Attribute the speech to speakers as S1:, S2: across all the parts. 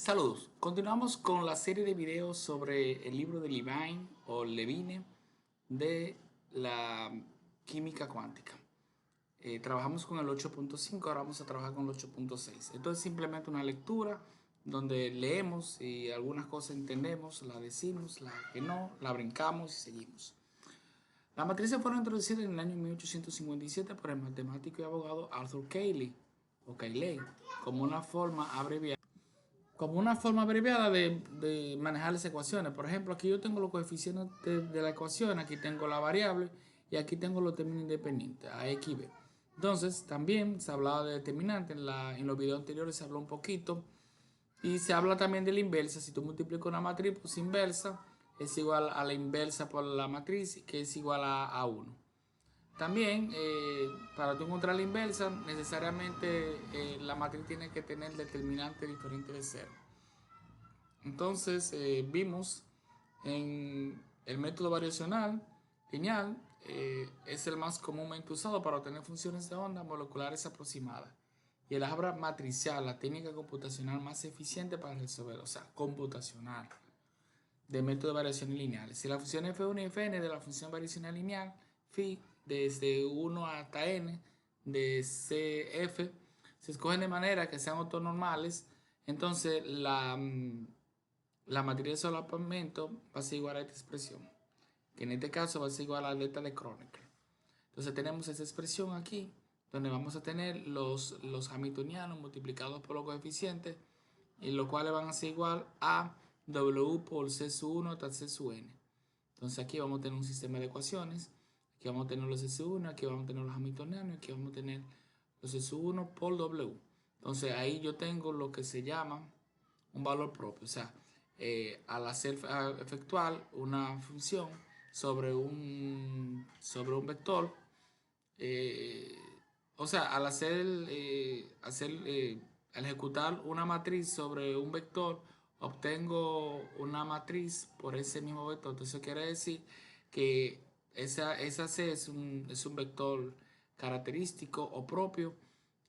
S1: Saludos, continuamos con la serie de videos sobre el libro de Levine o Levine de la química cuántica. Trabajamos con el 8.5, ahora vamos a trabajar con el 8.6. Esto es simplemente una lectura donde leemos y algunas cosas entendemos, la decimos, la que no, la brincamos y seguimos. Las matrices fueron introducidas en el año 1857 por el matemático y abogado Arthur Cayley o Cayley como una forma abreviada de manejar las ecuaciones. Por ejemplo, aquí yo tengo los coeficientes de la ecuación, aquí tengo la variable y aquí tengo los términos independientes, a, x y b. Entonces, también se hablaba de determinante, en los videos anteriores se habló un poquito, y se habla también de la inversa. Si tú multiplicas una matriz, pues inversa es igual a la inversa por la matriz, que es igual a 1. También, para tú encontrar la inversa, necesariamente la matriz tiene que tener determinante diferente de cero. Entonces, vimos en el método variacional lineal, es el más comúnmente usado para obtener funciones de onda moleculares aproximadas. Y el álgebra matricial, la técnica computacional más eficiente para resolver, o sea, computacional, de método de variaciones lineales. Si la función f1 y fn de la función variacional lineal, phi, desde 1 hasta n, de cf, se escogen de manera que sean ortonormales, entonces la matriz de solapamiento va a ser igual a esta expresión, que en este caso va a ser igual a la delta de Kronecker. Entonces tenemos esa expresión aquí, donde vamos a tener los hamiltonianos multiplicados por los coeficientes, y los cuales van a ser igual a W por C sub 1 hasta C sub n. Entonces aquí vamos a tener un sistema de ecuaciones. Aquí vamos a tener los C sub 1, aquí vamos a tener los hamiltonianos, y aquí vamos a tener los C sub 1 por W. Entonces ahí yo tengo lo que se llama un valor propio. O sea, al hacer efectuar una función sobre un vector, eh, o sea, al ejecutar una matriz sobre un vector, obtengo una matriz por ese mismo vector. Entonces eso quiere decir que esa C es un vector característico o propio,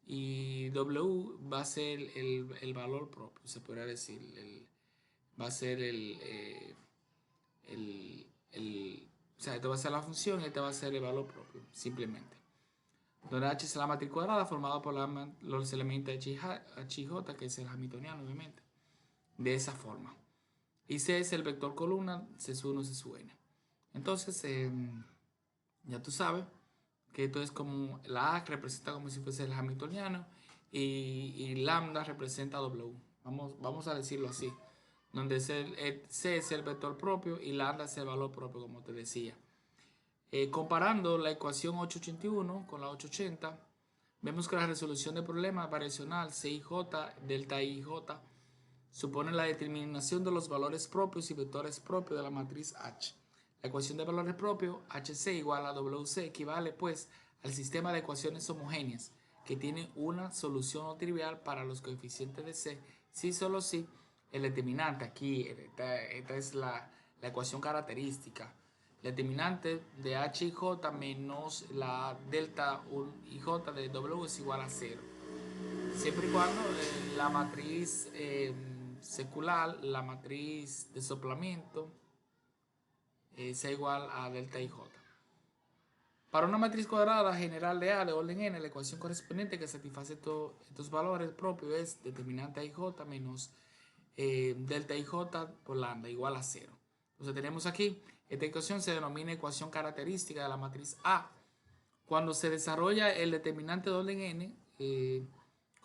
S1: y W va a ser el valor propio, se podría decir. Va a ser o sea, esto va a ser la función y este va a ser el valor propio, simplemente. Donde H es la matriz cuadrada formada por los elementos H y J, que es el hamiltoniano, obviamente. De esa forma. Y C es el vector columna, C sub 1, C sub n. Entonces, ya tú sabes que esto es como la A representa como si fuese el hamiltoniano, y lambda representa W. Vamos a decirlo así. Donde C es el vector propio y lambda es el valor propio, como te decía. Comparando la ecuación 881 con la 880, vemos que la resolución del problema variacional CIJ, delta IJ, supone la determinación de los valores propios y vectores propios de la matriz H. La ecuación de valores propios, HC igual a WC, equivale pues al sistema de ecuaciones homogéneas que tiene una solución no trivial para los coeficientes de C, si solo si el determinante, aquí esta es la ecuación característica, el determinante de H y J menos la delta y J de W es igual a 0. Siempre y cuando la matriz secular, la matriz de soplamiento, sea igual a delta y J. Para una matriz cuadrada general de A de orden n, la ecuación correspondiente que satisface estos valores propios es determinante IJ menos delta IJ por lambda igual a 0. Entonces tenemos aquí, esta ecuación se denomina ecuación característica de la matriz A. Cuando se desarrolla el determinante de orden n,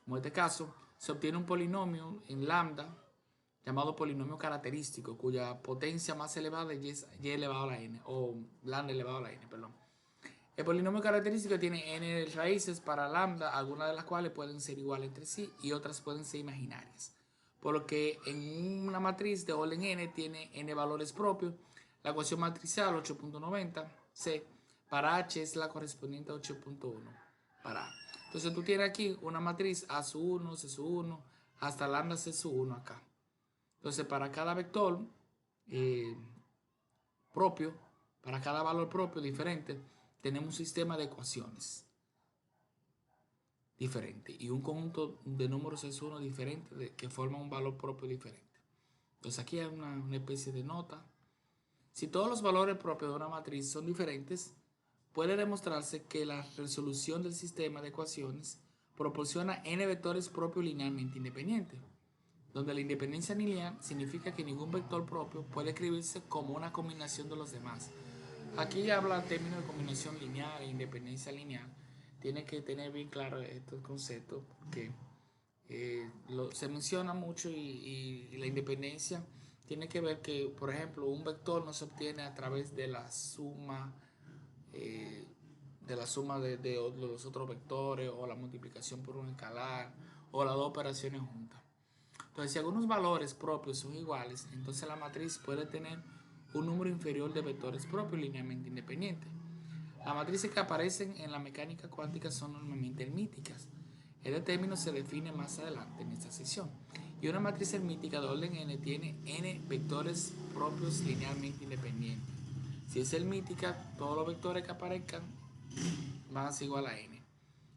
S1: como en este caso, se obtiene un polinomio en lambda llamado polinomio característico, cuya potencia más elevada es y elevado a la n, o lambda elevado a la n, perdón. El polinomio característico tiene n raíces para lambda, algunas de las cuales pueden ser iguales entre sí y otras pueden ser imaginarias. Por lo que en una matriz de orden n tiene n valores propios. La ecuación matricial 8.90 C para H es la correspondiente a 8.1 para A. Entonces tú tienes aquí una matriz A sub 1, C sub 1, hasta lambda C sub 1 acá. Entonces para cada vector propio, para cada valor propio diferente, tenemos un sistema de ecuaciones. diferente y un conjunto de números S1 diferentes que forman un valor propio diferente. Entonces aquí hay una especie de nota. Si todos los valores propios de una matriz son diferentes, puede demostrarse que la resolución del sistema de ecuaciones proporciona n vectores propios linealmente independientes, donde la independencia lineal significa que ningún vector propio puede escribirse como una combinación de los demás. Aquí habla en términos de combinación lineal e independencia lineal. Tiene que tener bien claro estos conceptos porque se menciona mucho y la independencia tiene que ver que, por ejemplo, un vector no se obtiene a través de la suma de los otros vectores o la multiplicación por un escalar o las dos operaciones juntas. Entonces, si algunos valores propios son iguales, entonces la matriz puede tener un número inferior de vectores propios linealmente independientes. Las matrices que aparecen en la mecánica cuántica son normalmente hermíticas. Este término se define más adelante en esta sección. Y una matriz hermítica de orden n tiene n vectores propios linealmente independientes. Si es hermítica, todos los vectores que aparezcan van a ser igual a n.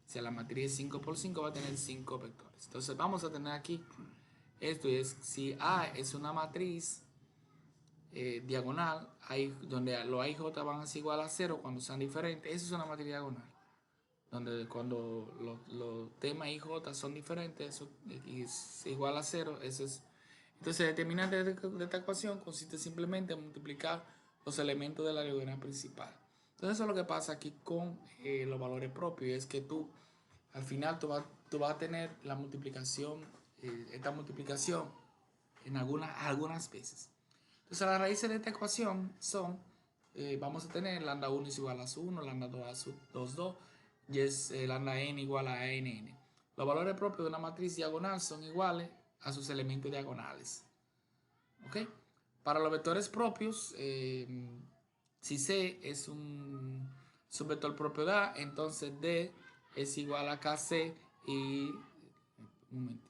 S1: Si la matriz es 5 por 5 va a tener 5 vectores. Entonces vamos a tener aquí esto es si A es una matriz diagonal, donde los A y J van a ser igual a 0 cuando sean diferentes, eso es una matriz diagonal. Donde cuando los temas I y J son diferentes, eso es igual a 0, eso es. Entonces, el determinante de esta ecuación consiste simplemente en multiplicar los elementos de la diagonal principal. Entonces, eso es lo que pasa aquí con los valores propios, es que tú, al final, tú vas a tener la multiplicación, esta multiplicación en algunas veces. Entonces, las raíces de esta ecuación son, vamos a tener lambda 1 es igual a su 1, lambda 2 a su 2, y es lambda n igual a nn. Los valores propios de una matriz diagonal son iguales a sus elementos diagonales. ¿Ok? Para los vectores propios, si C es un vector propio de A, entonces D es igual a KC y... Un momentito.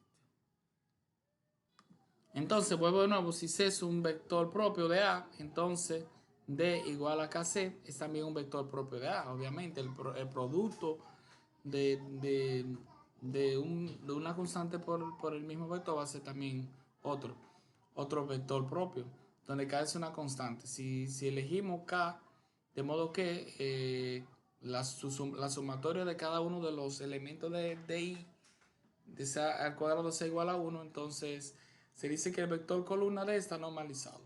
S1: Entonces, vuelvo de nuevo, si C es un vector propio de A, entonces D igual a KC es también un vector propio de A. Obviamente, el producto de una constante por el mismo vector va a ser también otro vector propio, donde K es una constante. Si elegimos K, de modo que la sumatoria de cada uno de los elementos de I al cuadrado sea igual a 1, entonces se dice que el vector columna D está normalizado.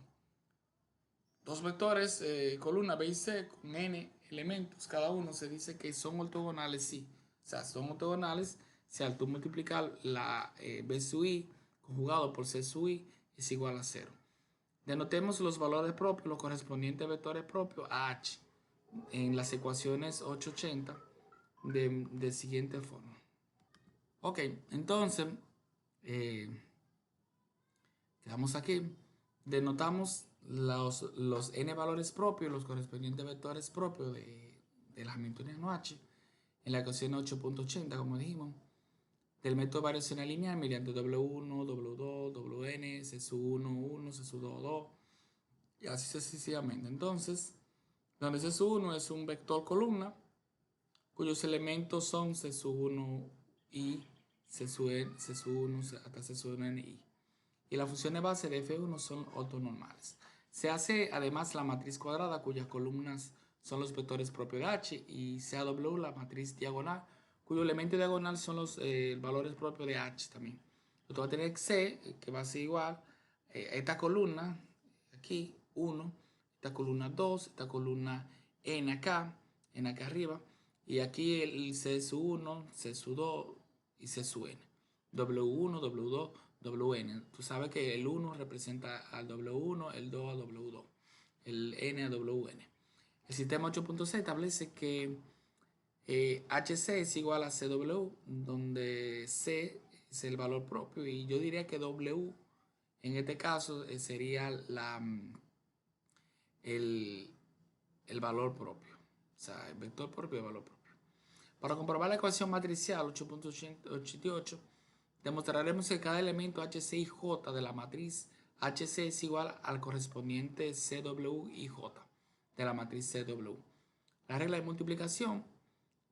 S1: Dos vectores, columna B y C, con n elementos cada uno, se dice que son ortogonales, sí. O sea, son ortogonales si al tú multiplicar la B sub I conjugado por C sub I es igual a 0. Denotemos los valores propios, los correspondientes vectores propios a H en las ecuaciones 880 de siguiente forma. Ok, entonces, quedamos aquí. Denotamos los n valores propios, los correspondientes vectores propios del hamiltoniano H en la ecuación 8.80, como dijimos, del método variacional lineal mediante W1, W2, Wn, C sub 1, 1, C sub 2, 2, y así sucesivamente. Entonces, donde C sub 1 es un vector columna, cuyos elementos son C sub 1 y C sub 1 hasta C sub 1 i. Y las funciones base de F1 son ortonormales. Se hace además la matriz cuadrada, cuyas columnas son los vectores propios de H, y CW, la matriz diagonal, cuyo elemento diagonal son los valores propios de H también. Entonces va a tener C, que va a ser igual a esta columna, aquí, 1, esta columna 2, esta columna n acá arriba, y aquí el C sub 1, C sub 2 y C sub n. W1, W2, Wn. Tú sabes que el 1 representa al W1, el 2 a W2, el N a Wn. El sistema 8.6 establece que HC es igual a CW, donde C es el valor propio, y yo diría que W en este caso sería el valor propio, o sea, el vector propio y el valor propio. Para comprobar la ecuación matricial 8.88, demostraremos que cada elemento HC y J de la matriz HC es igual al correspondiente CW y J de la matriz CW. La regla de multiplicación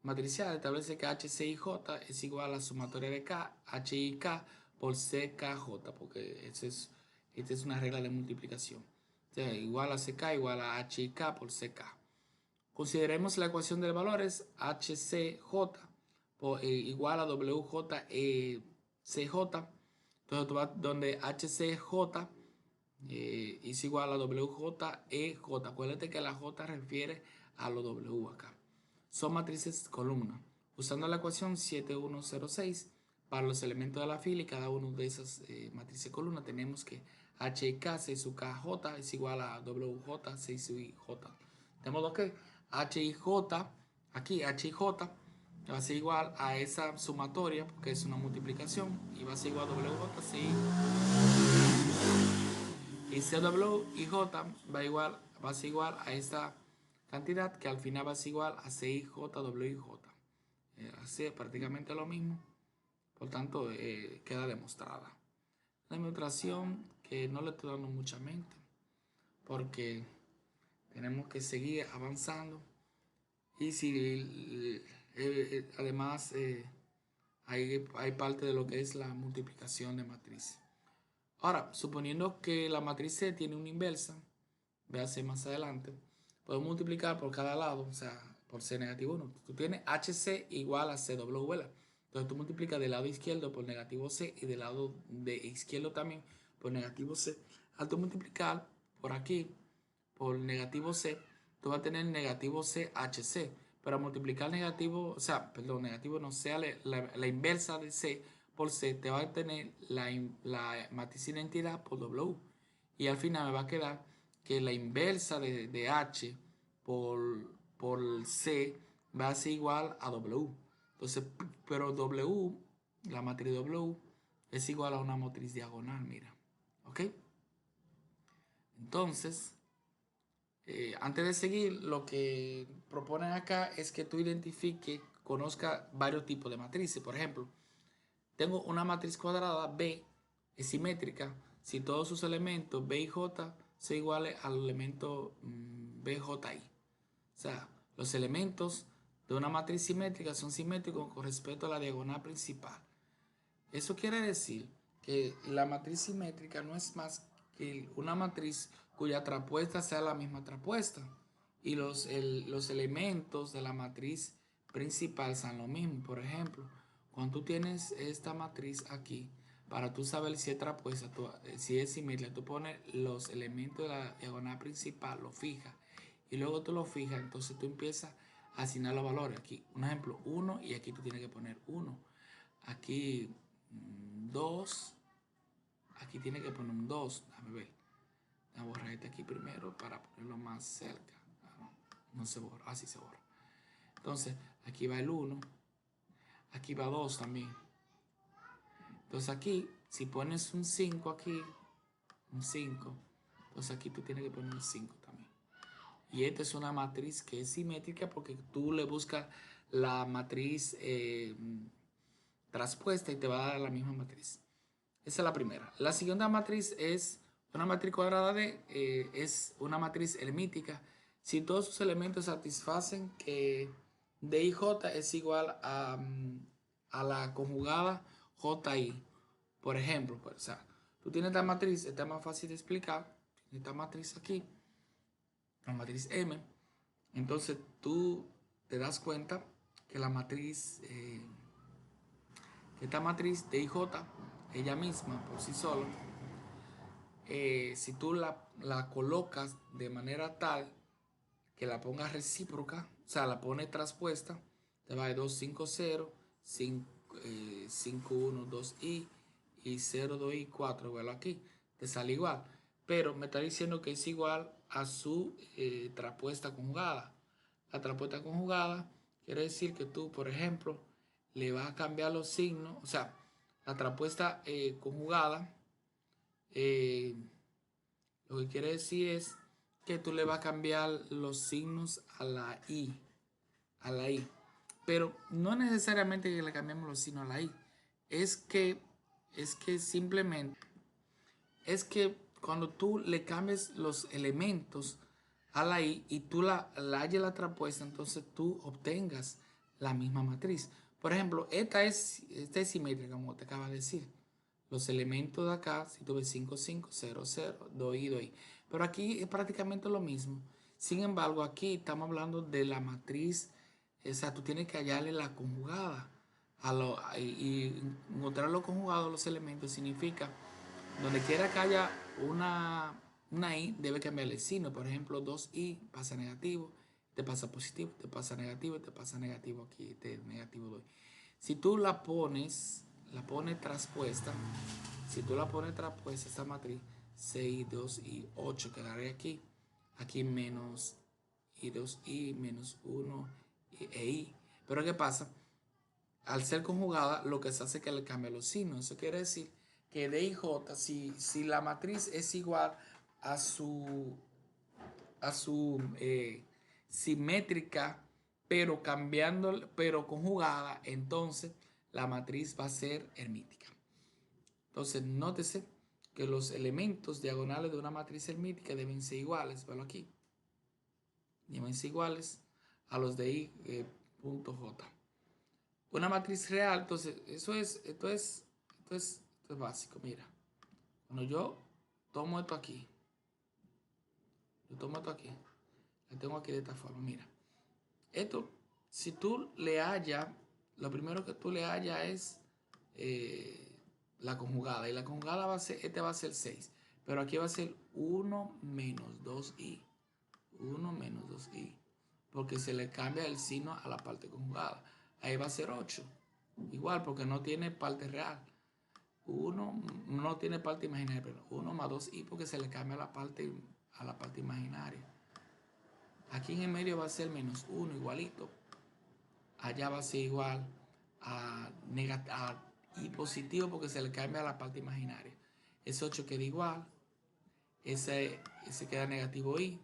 S1: matricial establece que HC y J es igual a la sumatoria de K, H y K por CKJ, porque esta es una regla de multiplicación. O sea, igual a CK igual a H y K por CK. Consideremos la ecuación de valores HCJ igual a WJ Entonces tú vas donde HCJ es igual a WJEJ. Acuérdate que la J refiere a los W acá. Son matrices columna. Usando la ecuación 7106 para los elementos de la fila y cada uno de esas matrices columna tenemos que H y K 6 sub KJ es igual a WJ 6 sub J. De modo que H y J, aquí H y J va a ser igual a esa sumatoria porque es una multiplicación y va a ser igual a WJ 6 y CW y J va a ser igual a esta cantidad que al final va a ser igual a CIJ, y J. Así es prácticamente lo mismo. Por tanto, queda demostrada. Una demostración que no le estoy dando mucha mente porque tenemos que seguir avanzando. Y si además hay parte de lo que es la multiplicación de matrices. Ahora, suponiendo que la matriz C tiene una inversa, véase más adelante, podemos multiplicar por cada lado, o sea, por C negativo 1. Tú tienes HC igual a CW. Entonces tú multiplicas del lado izquierdo por negativo C y del lado de izquierdo también por negativo C. Al tú multiplicar por aquí por negativo C, tú vas a tener negativo C HC. Pero al multiplicar negativo, o sea, perdón, negativo no sea la inversa de C por C, te va a tener la matriz identidad por W. Y al final me va a quedar que la inversa de H por C va a ser igual a W. Entonces, pero W, la matriz W, es igual a una matriz diagonal, mira. ¿Ok? Entonces, antes de seguir, lo que proponen acá es que tú identifiques, conozca varios tipos de matrices. Por ejemplo, tengo una matriz cuadrada B, es simétrica, si todos sus elementos B y J son iguales al elemento BJI. O sea, los elementos de una matriz simétrica son simétricos con respecto a la diagonal principal. Eso quiere decir que la matriz simétrica no es más que una matriz cuya trapuesta sea la misma trapuesta y los elementos de la matriz principal son lo mismo. Por ejemplo, cuando tú tienes esta matriz aquí, para tú saber si es trapuesta, si es simétrica, tú pones los elementos de la diagonal principal, lo fijas y luego tú lo fijas, entonces tú empiezas a asignar los valores. Aquí, un ejemplo, 1 y aquí tú tienes que poner 1. Aquí 2. Aquí tiene que poner un 2. Déjame ver. Voy a borrar este aquí primero para ponerlo más cerca. No se borra. Así se borra. Entonces, aquí va el 1. Aquí va 2 también. Entonces aquí, si pones un 5 aquí, un 5, entonces aquí tú tienes que poner un 5 también. Y esta es una matriz que es simétrica porque tú le buscas la matriz traspuesta y te va a dar la misma matriz. Esa es la primera. La segunda matriz es una matriz cuadrada es una matriz hermítica. Si todos sus elementos satisfacen que D y J es igual a la conjugada JI. Por ejemplo, pues, o sea, tú tienes esta matriz, esta es más fácil de explicar. Tienes esta matriz aquí, la matriz M. Entonces tú te das cuenta que la matriz, esta matriz D y J, ella misma por sí sola, si tú la colocas de manera tal que la pongas recíproca, o sea, la pones traspuesta, te va de 2, 5, 0, 5, 1, 2i y 0, 2i, 4, velo aquí, te sale igual, pero me está diciendo que es igual a su traspuesta conjugada. La traspuesta conjugada quiere decir que tú, por ejemplo, le vas a cambiar los signos, o sea, la traspuesta conjugada, lo que quiere decir es que tú le vas a cambiar los signos a la I. Pero no necesariamente que le cambiemos los signos a la I. Es que simplemente, es que cuando tú le cambies los elementos a la I y tú la halles la traspuesta, entonces tú obtengas la misma matriz. Por ejemplo, esta es simétrica, como te acaba de decir. Los elementos de acá, si tuve 5, 5, 0, 0, 2 y 2 y. Pero aquí es prácticamente lo mismo. Sin embargo, aquí estamos hablando de la matriz, o sea, tú tienes que hallarle la conjugada. Y encontrar los conjugados de los elementos significa, donde quiera que haya una i, debe cambiarle el signo. Por ejemplo, 2i pasa negativo, te pasa positivo, te pasa negativo, te pasa negativo aquí, te negativo 2. Si tú la pones traspuesta, si tú la pones traspuesta, esta matriz, 6, 2 y 8 quedará aquí. Aquí menos y 2i, menos 1 e i. Pero ¿qué pasa? Al ser conjugada, lo que se hace es que le cambia los signos. Eso quiere decir que D y J, si la matriz es igual a su simétrica, pero conjugada, entonces la matriz va a ser hermítica. Entonces, nótese que los elementos diagonales de una matriz hermítica deben ser iguales, velo aquí, deben ser iguales a los de I punto J. Una matriz real, entonces, esto es básico, mira. Cuando yo tomo esto aquí, la tengo aquí de esta forma, mira. Esto, si tú le hallas, lo primero que tú le hallas es la conjugada. Y la conjugada va a ser, este va a ser 6. Pero aquí va a ser 1 menos 2i. 1 menos 2i. Porque se le cambia el signo a la parte conjugada. Ahí va a ser 8. Igual, porque no tiene parte real. 1 no tiene parte imaginaria, pero 1 más 2i porque se le cambia a la parte imaginaria. Aquí en el medio va a ser menos 1 igualito. Allá va a ser igual a i positivo porque se le cambia a la parte imaginaria. Ese 8 queda igual. Ese queda negativo i.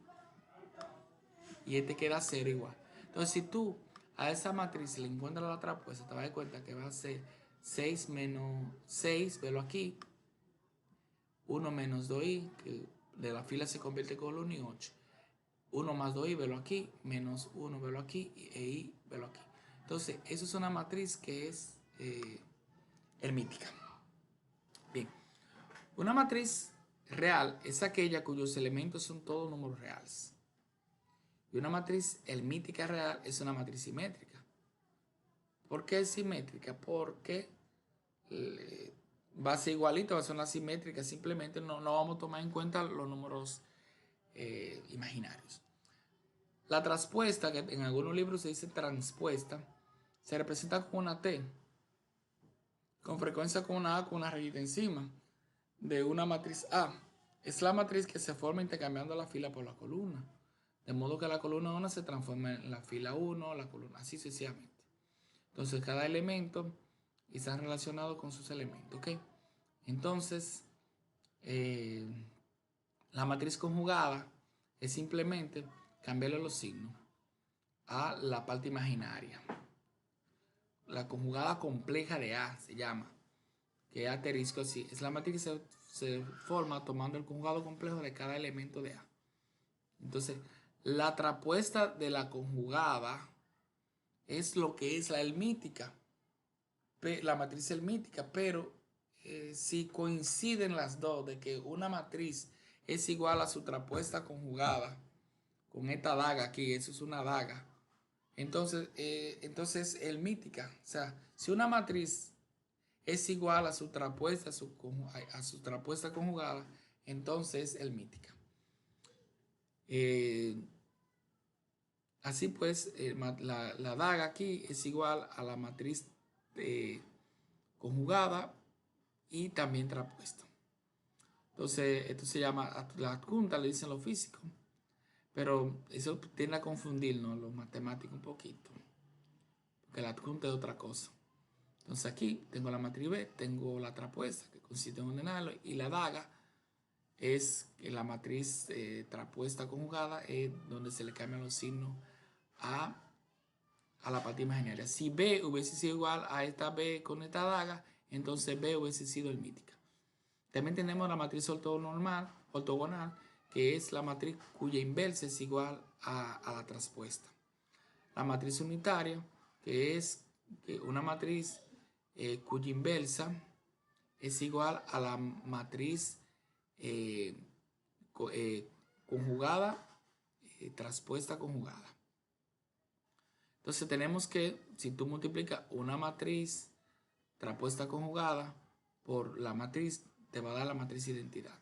S1: Y este queda 0 igual. Entonces si tú a esa matriz le encuentras la traspuesta, te vas a dar cuenta que va a ser 6 menos 6, velo aquí. 1 menos 2i, que de la fila se convierte con 1 y 8. 1 más 2i, velo aquí, menos 1, velo aquí, e i, velo aquí. Entonces, eso es una matriz que es hermítica. Bien, una matriz real es aquella cuyos elementos son todos números reales. Y una matriz hermítica real es una matriz simétrica. ¿Por qué es simétrica? Porque va a ser igualito, va a ser una simétrica, simplemente no vamos a tomar en cuenta los números imaginarios. La traspuesta, que en algunos libros se dice transpuesta, se representa con una T, con frecuencia con una A con una rayita encima de una matriz A. Es la matriz que se forma intercambiando la fila por la columna, de modo que la columna 1 se transforma en la fila 1, la columna, así sucesivamente. Entonces cada elemento está relacionado con sus elementos, ¿ok? Entonces, la matriz conjugada es simplemente cambiarle los signos a la parte imaginaria. La conjugada compleja de A se llama, que es asterisco así. Es la matriz que se forma tomando el conjugado complejo de cada elemento de A. Entonces, la traspuesta de la conjugada es lo que es la hermítica, la matriz hermítica, pero si coinciden las dos de que una matriz es igual a su traspuesta conjugada, con esta daga aquí, eso es una daga, entonces es hermítica. O sea, si una matriz es igual a su traspuesta, conjugada, entonces es hermítica. Así pues, la daga aquí es igual a la matriz conjugada y también traspuesta. Entonces, esto se llama la adjunta, le dicen los físicos. Pero eso tiende a confundirnos los matemáticos un poquito, porque la adjunta es otra cosa. Entonces aquí tengo la matriz B, tengo la traspuesta, que consiste en ordenarlo, y la daga es la matriz traspuesta conjugada, es donde se le cambian los signos a la parte imaginaria. Si B hubiese sido igual a esta B con esta daga, entonces B hubiese sido hermítica. También tenemos la matriz ortogonal, que es la matriz cuya inversa es igual a la traspuesta. La matriz unitaria, que es una matriz cuya inversa es igual a la matriz conjugada, traspuesta conjugada. Entonces tenemos que, si tú multiplicas una matriz traspuesta conjugada por la matriz, te va a dar la matriz identidad.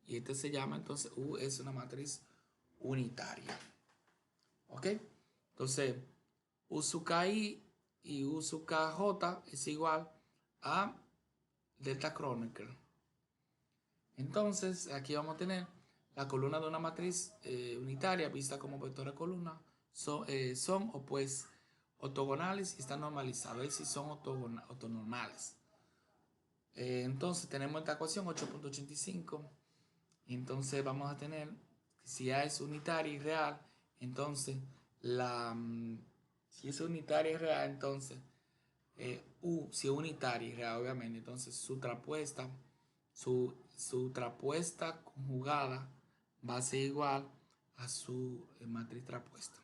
S1: Y este se llama, entonces, U es una matriz unitaria. ¿Ok? Entonces, U sub KI y U sub KJ es igual a delta Kronecker. Entonces, aquí vamos a tener la columna de una matriz unitaria vista como vector de columna. Son pues ortogonales y están normalizados. A ver si son ortonormales. Entonces, tenemos esta ecuación 8.85. Entonces, vamos a tener, si A es unitaria y real, entonces, si es unitaria y real, entonces, U, si es unitaria y real, obviamente, entonces su traspuesta conjugada va a ser igual a su matriz traspuesta.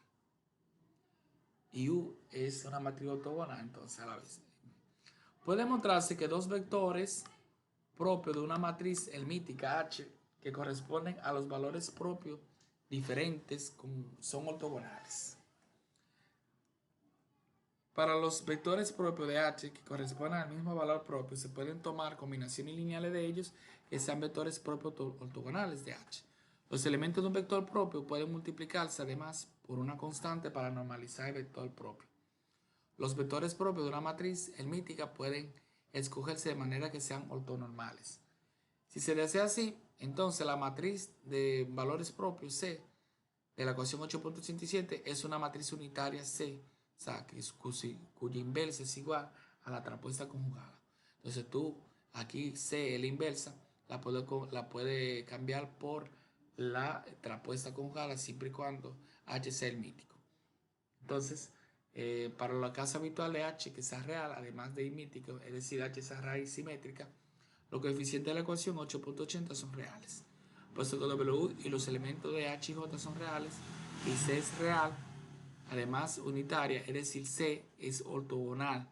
S1: Y U es una matriz ortogonal, entonces a la vez. Puede demostrarse que dos vectores propios de una matriz hermítica H que corresponden a los valores propios diferentes son ortogonales. Para los vectores propios de H que corresponden al mismo valor propio, se pueden tomar combinaciones lineales de ellos que sean vectores propios ortogonales de H. Los elementos de un vector propio pueden multiplicarse además por una constante para normalizar el vector propio. Los vectores propios de una matriz hermítica pueden escogerse de manera que sean ortonormales. Si se desea así, entonces la matriz de valores propios C de la ecuación 8.87 es una matriz unitaria C, o sea, cuya inversa es igual a la traspuesta conjugada. Entonces tú, aquí C es la inversa, la puede cambiar por la traspuesta conjugada siempre y cuando H sea hermítico. Entonces, para la casa habitual de H que sea real, además de hermítico, es decir, H sea raíz simétrica, los coeficientes de la ecuación 8.80 son reales. Puesto que W y los elementos de H y J son reales y C es real, además unitaria, es decir, C es ortogonal.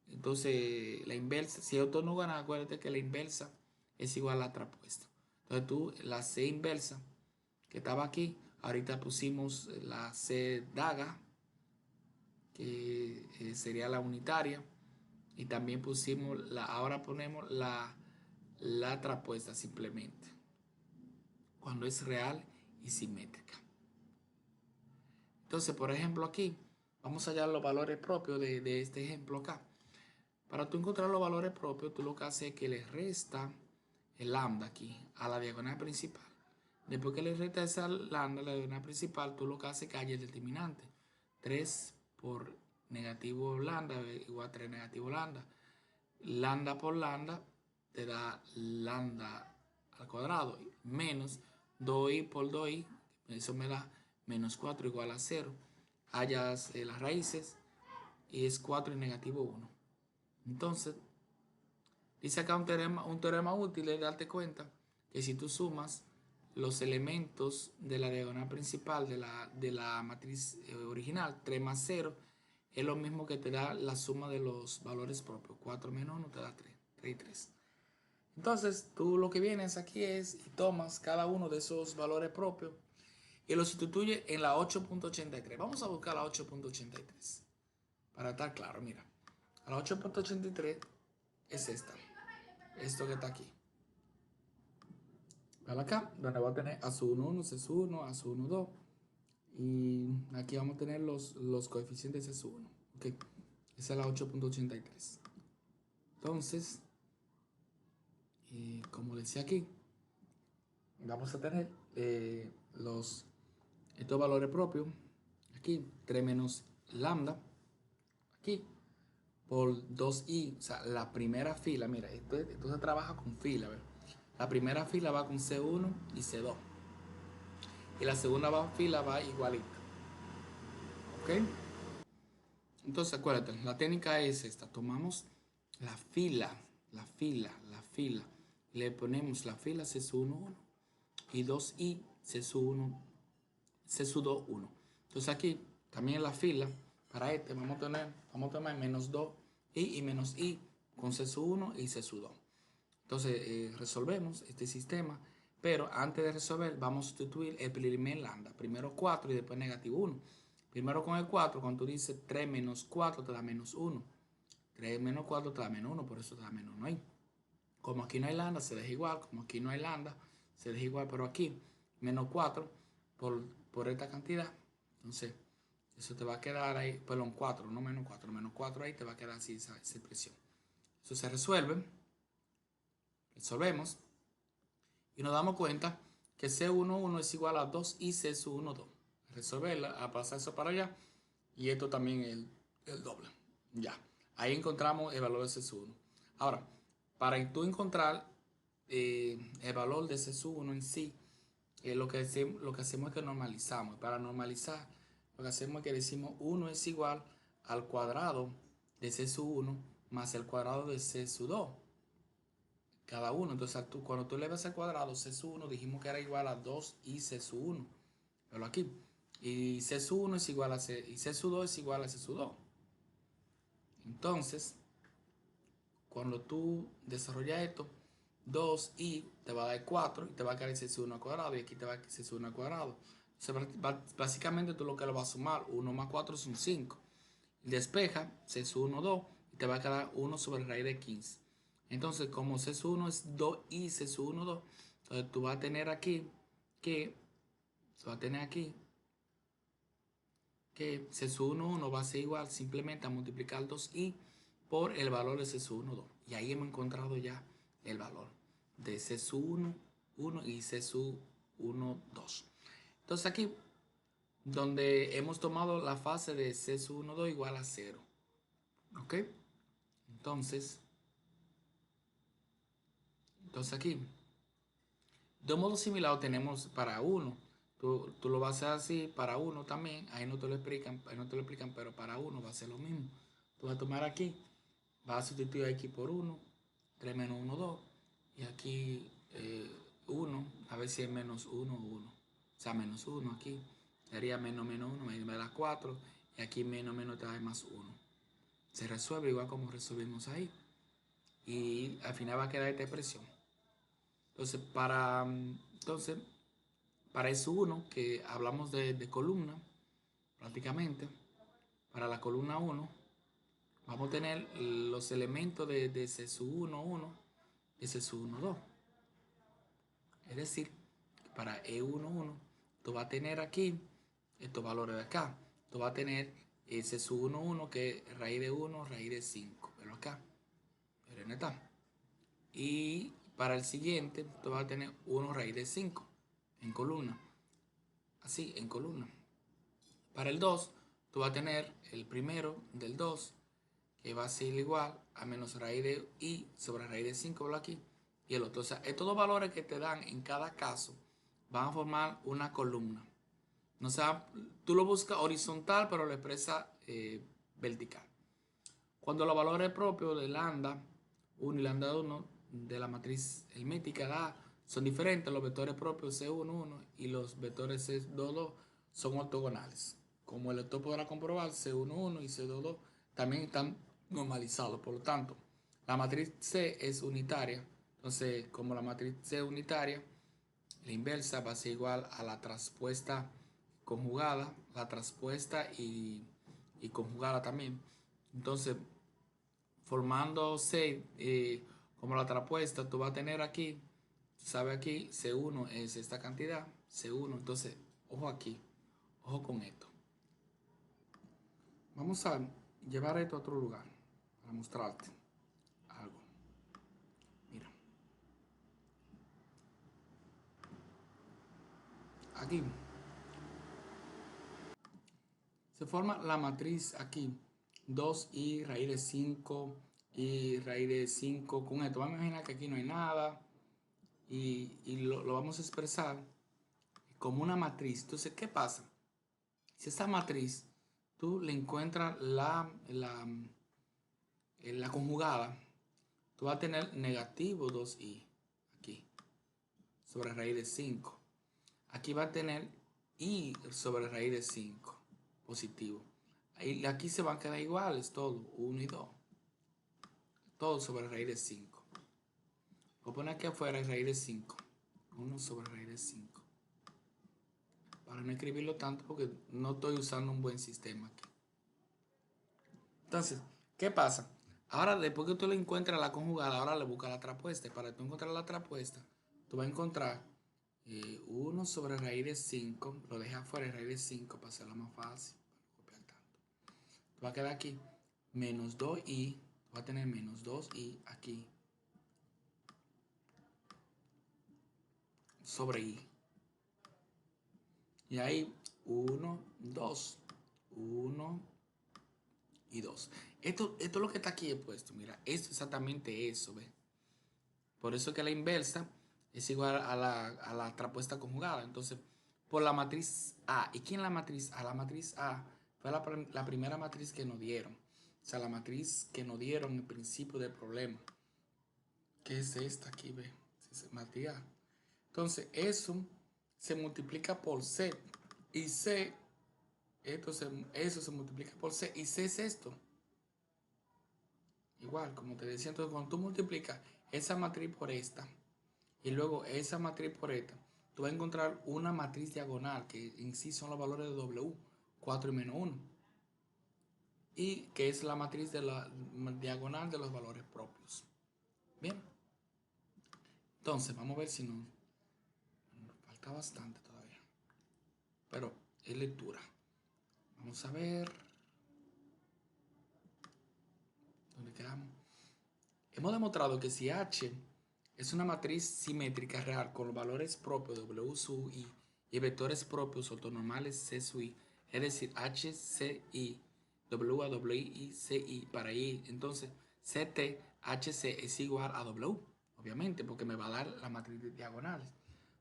S1: Entonces, la inversa, si es ortogonal, acuérdate que la inversa es igual a la traspuesta. Entonces tú, la C inversa, que estaba aquí, ahorita pusimos la C daga, que sería la unitaria, y también pusimos, ahora ponemos la traspuesta simplemente, cuando es real y simétrica. Entonces, por ejemplo, aquí vamos a hallar los valores propios de este ejemplo acá. Para tú encontrar los valores propios, tú lo que haces es que le resta el lambda aquí a la diagonal principal. Después que le resta esa lambda a la diagonal principal, tú lo que haces es que halles el determinante. 3 por negativo lambda igual a 3 negativo lambda. Lambda por lambda te da lambda al cuadrado menos 2i por 2i, eso me da menos 4 igual a 0. Hallas las raíces y es 4 y negativo 1. Entonces, dice acá un teorema útil es darte cuenta que si tú sumas los elementos de la diagonal principal de la matriz original, 3 más 0, es lo mismo que te da la suma de los valores propios. 4 menos 1 te da 3, 3 y 3. Entonces, tú lo que vienes aquí es y tomas cada uno de esos valores propios y lo sustituyes en la 8.83. Vamos a buscar la 8.83 para estar claro. Mira, la 8.83 es esta. Esto que está aquí. Para acá, donde va a tener a su 1, 1, C sub 1, a su 1, 2. Y aquí vamos a tener los coeficientes de su 1. Ok, esa es la 8.83. Entonces, como decía aquí, vamos a tener estos valores propios. Aquí, 3 menos lambda. Aquí, por 2i. O sea, la primera fila, mira, esto se trabaja con fila, ¿verdad? La primera fila va con C1 y C2. Y la segunda fila va igualita. ¿Ok? Entonces, acuérdate, la técnica es esta. Tomamos la fila. Le ponemos la fila C sub 1, 1. Y 2i C sub 1, C sub 2, 1. Entonces aquí, también la fila, Para este vamos a tomar menos 2i y menos i con C sub 1 y C sub 2. Entonces resolvemos este sistema, pero antes de resolver vamos a sustituir el primer lambda. Primero 4 y después negativo 1. Primero con el 4, cuando tú dices 3 menos 4 te da menos 1. 3 menos 4 te da menos 1, por eso te da menos 1 ahí. Como aquí no hay lambda, se deja igual. Como aquí no hay lambda, se deja igual, pero aquí menos 4 por esta cantidad. Entonces, eso te va a quedar ahí, perdón, 4, no menos 4, menos 4 ahí te va a quedar así esa expresión. Eso se resuelve. Resolvemos y nos damos cuenta que C11 es igual a 2 y C sub 1, 2. Resolverla, a pasar eso para allá y esto también es el doble. Ya, ahí encontramos el valor de C sub 1. Ahora, para tú encontrar el valor de C sub 1 en sí, lo que hacemos es que normalizamos. Para normalizar, lo que hacemos es que decimos 1 es igual al cuadrado de C sub 1 más el cuadrado de C sub 2. Cada uno. Entonces, cuando tú le ves al cuadrado, C sub 1 dijimos que era igual a 2 y C sub 1. Pero aquí. Y C sub 1 es igual a C, y C sub 2 es igual a C sub 2. Entonces, cuando tú desarrollas esto, 2i te va a dar 4 y te va a quedar C sub 1 al cuadrado y aquí te va a quedar C sub 1 al cuadrado. Entonces, básicamente tú lo que lo vas a sumar, 1 más 4 son 5. Despeja C sub 1, 2 y te va a quedar 1 sobre raíz de 15. Entonces, como C sub 1 es 2 y C sub 1, 2, entonces tú vas a tener aquí que C sub 1, 1 va a ser igual simplemente a multiplicar 2i por el valor de C sub 1, 2. Y ahí hemos encontrado ya el valor de C sub 1, 1 y C sub 1, 2. Entonces aquí, donde hemos tomado la fase de C sub 1, 2 igual a 0. ¿Ok? Entonces aquí, de modo similar tenemos para 1. Tú lo vas a hacer así para 1 también. Ahí no te lo explican, pero para 1 va a ser lo mismo. Tú vas a tomar aquí, vas a sustituir aquí por 1, 3 menos 1, 2. Y aquí 1, a ver si es menos 1, 1. O sea, menos 1 aquí. Sería menos 1, me da 4. Y aquí menos te da más 1. Se resuelve igual como resolvimos ahí. Y al final va a quedar esta expresión. Entonces, para eso 1, que hablamos de columna, prácticamente, para la columna 1, vamos a tener los elementos de C sub 1, 1 y C sub 1, 2. Es decir, para E1, 1, tú vas a tener aquí estos valores de acá. Tú vas a tener C sub 1, 1, que es raíz de 1, raíz de 5. Pero acá, pero en esta. Y para el siguiente, tú vas a tener 1 raíz de 5 en columna. Así, en columna. Para el 2, tú vas a tener el primero del 2, que va a ser igual a menos raíz de i sobre raíz de 5 por aquí. Y el otro. O sea, estos dos valores que te dan en cada caso van a formar una columna. No sea, tú lo buscas horizontal, pero lo expresa vertical. Cuando los valores propios de lambda 1 y lambda 1 de la matriz hermética A son diferentes, los vectores propios C1, 1 y los vectores C2, 2 son ortogonales. Como el lector podrá comprobar, C1, 1 y C2, 2 también están normalizados. Por lo tanto, la matriz C es unitaria. Entonces, como la matriz C es unitaria, la inversa va a ser igual a la traspuesta conjugada, la traspuesta y conjugada también. Entonces, formando C como la traspuesta, tú vas a tener aquí, sabes aquí, C1 es esta cantidad, C1, entonces, ojo aquí, ojo con esto. Vamos a llevar esto a otro lugar para mostrarte algo. Mira. Aquí se forma la matriz aquí, 2i raíz de 5 y raíz de 5 con esto. Vamos a imaginar que aquí no hay nada y lo vamos a expresar como una matriz. Entonces, ¿qué pasa? Si esta matriz tú le encuentras la conjugada, tú vas a tener negativo 2i aquí sobre raíz de 5. Aquí va a tener i sobre raíz de 5 positivo. Y aquí se van a quedar iguales todo, 1 y 2. Todo sobre raíz de 5. Voy a poner aquí afuera raíz de 5. 1 sobre raíz de 5. Para no escribirlo tanto porque no estoy usando un buen sistema aquí. Entonces, ¿qué pasa? Ahora, después que tú le encuentras la conjugada, ahora le buscas la trapuesta. Y para tú encontrar la trapuesta, tú vas a encontrar 1 sobre raíz de 5. Lo dejas afuera de raíz de 5 para hacerlo más fácil. Para copiar tanto. Tú vas a quedar aquí menos 2i. Tú vas a tener menos 2i aquí sobre i. Y ahí 1, 2. 1 y 2. Esto es lo que está aquí puesto. Mira, esto es exactamente eso, ¿ves? Por eso que la inversa es igual a la trapuesta conjugada. Entonces, por la matriz A. ¿Y quién es la matriz A? La matriz A fue la primera matriz que nos dieron. O sea, la matriz que nos dieron en el principio del problema. ¿Qué es esta aquí, ve? Matriz A. Entonces, eso se multiplica por C. Y C, eso se multiplica por C. Y C es esto. Igual, como te decía, entonces cuando tú multiplicas esa matriz por esta y luego esa matriz por esta, tú vas a encontrar una matriz diagonal que en sí son los valores de W, 4 y menos 1. Y que es la matriz de la diagonal de los valores propios. Bien. Entonces, vamos a ver si nos falta bastante todavía. Pero es lectura. Vamos a ver. ¿Dónde quedamos? Hemos demostrado que si H es una matriz simétrica real con los valores propios W sub I y vectores propios ortonormales C sub I, es decir, H, C, I, W a W, I, C, I para I, entonces CT, HC es igual a W, obviamente, porque me va a dar la matriz de diagonales,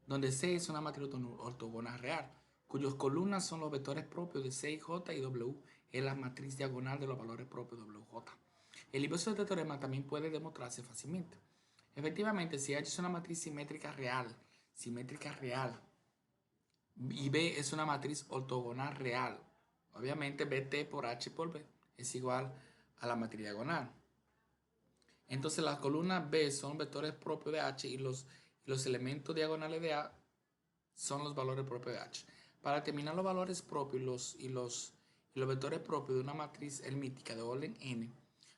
S1: donde C es una matriz ortogonal real, cuyas columnas son los vectores propios de C y J y W es la matriz diagonal de los valores propios de WJ. El inverso de este teorema también puede demostrarse fácilmente. Efectivamente, si H es una matriz simétrica real, y B es una matriz ortogonal real, obviamente BT por H por B es igual a la matriz diagonal. Entonces las columnas B son vectores propios de H y los elementos diagonales de A son los valores propios de H. Para determinar los valores propios y los vectores propios de una matriz hermítica de orden n,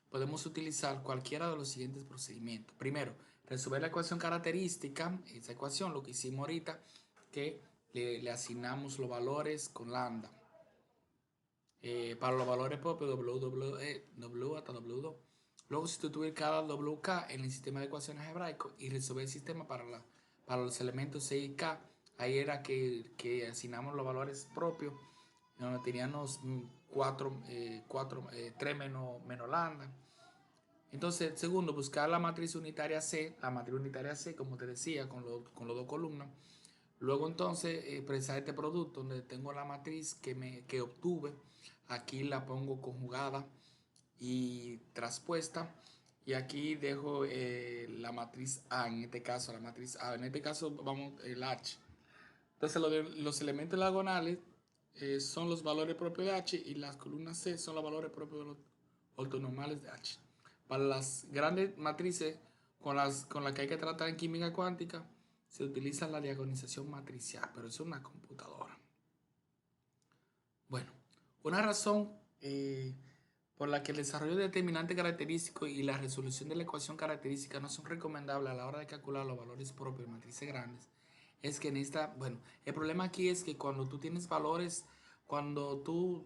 S1: podemos utilizar cualquiera de los siguientes procedimientos. Primero, resolver la ecuación característica, esa ecuación, lo que hicimos ahorita, que le asignamos los valores con lambda. Para los valores propios, W hasta W2. Luego sustituir cada WK en el sistema de ecuaciones algebraicos y resolver el sistema para los elementos C y K. Ahí era que asignamos los valores propios, donde teníamos 3 menos lambda. Entonces, segundo, buscar la matriz unitaria C, como te decía, con los dos columnas. Luego entonces expresar este producto donde tengo la matriz que obtuve. Aquí la pongo conjugada y traspuesta. Y aquí dejo la matriz A, en este caso, la matriz A. En este caso vamos el H. Entonces los elementos diagonales son los valores propios de H y las columnas C son los valores propios de los ortonormales de H. Para las grandes matrices con las que hay que tratar en química cuántica, se utiliza la diagonalización matricial, pero es una computadora. Bueno, una razón por la que el desarrollo de determinante característico y la resolución de la ecuación característica no son recomendables a la hora de calcular los valores propios de matrices grandes es que el problema aquí es que cuando tú tienes valores, cuando tú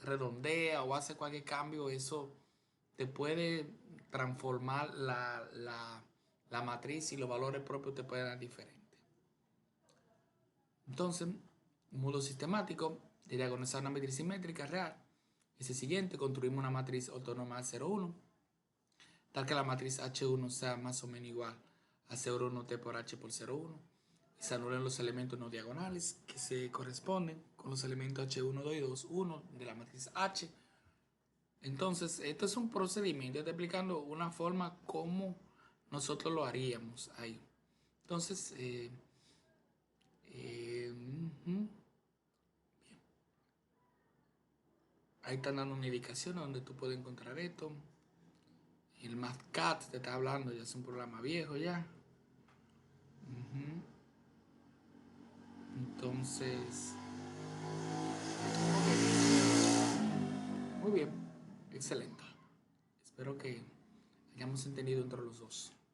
S1: redondeas o haces cualquier cambio, eso te puede transformar la matriz y los valores propios te pueden dar diferentes. Entonces, un modo sistemático de diagonalizar una matriz simétrica real es el siguiente: construimos una matriz ortonormal 0,1, tal que la matriz H1 sea más o menos igual a 0,1t por H por 0,1 y se anulen los elementos no diagonales que se corresponden con los elementos H1, 2 y 2, 1 de la matriz H. Entonces, esto es un procedimiento, estoy explicando una forma como nosotros lo haríamos ahí. Entonces, bien. Ahí están dando una indicación donde tú puedes encontrar esto. El MathCat te está hablando, ya es un programa viejo ya. Ujú. Entonces, muy bien, excelente. Espero que hayamos entendido entre los dos.